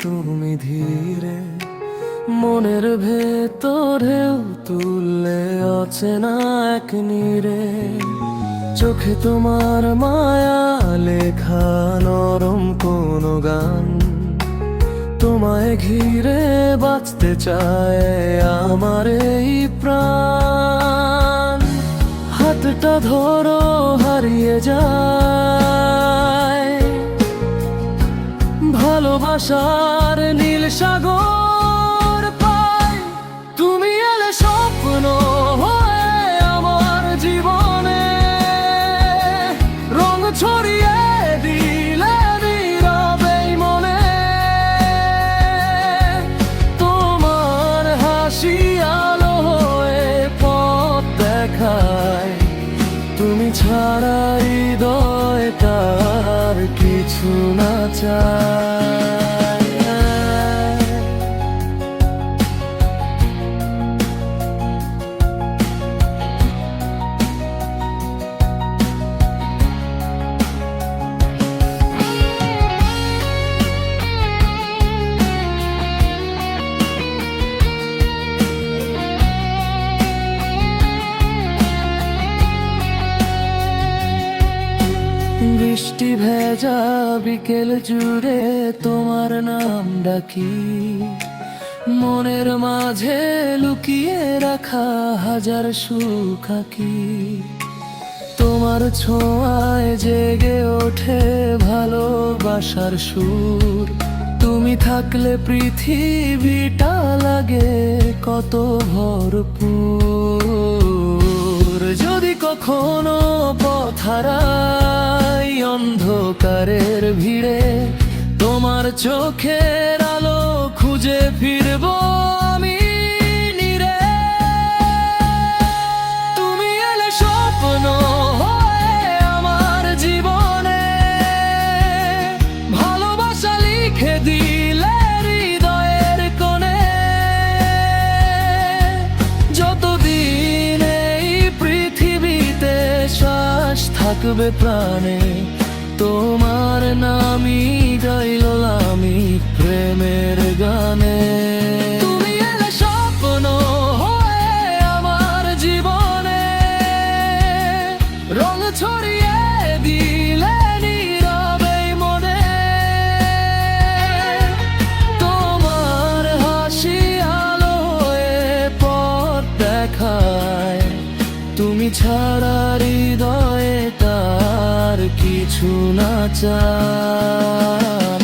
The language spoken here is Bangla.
তুমি ধীরে মনের ভেতরেও তুললে অচেনা এক নীরে। চোখে তোমার মায়া লেখা নরম কোনো গান, তোমায় ঘিরে বাঁচতে চায় আমার এই প্রাণ। হাতটা ধরো হারিয়ে যায় ভালোবাসার নীল সাগর পায়। তুমি এলে স্বপ্ন হয়ে আমার জীবনে, রং ছড়িয়ে দিলে নীরবে মনে। তোমার হাসি আলো হয়ে পথ দেখায়, তুমি ছাড়া হৃদয়টার কিছু না চায়। বৃষ্টি ভেজা বিকেল জুড়ে তোমার নাম ডাকি, মনের মাঝে লুকিয়ে রাখা হাজার সুখ আঁকি। তোমার ছোঁয়ায় জেগে ওঠে ভালোবাসার সুর, তুমি থাকলে পৃথিবীটা লাগে কত ভরপুর। যদি কখনো পথ হারাই অন্ধকারের ভিড়ে, তোমার চোখের আলো খুঁজে ফিরবো আমি নীরে। তুমি এলে স্বপ্ন হয়ে আমার জীবনে, ভালোবাসা লিখে দিলে হৃদয়ের কোণে। যতদিন এই পৃথিবীতে শ্বাস থাকবে প্রাণে, তোমার নামই গাইলাম আমি প্রেমের গানে। তুমি এলে স্বপ্ন হয়ে আমার জীবনে, রং ছড়িয়ে দিলে নীরবে মনে। তোমার হাসি আলো হয়ে পথ দেখায়, তুমি ছাড়া হৃদয়ে তার কিছু না চায়।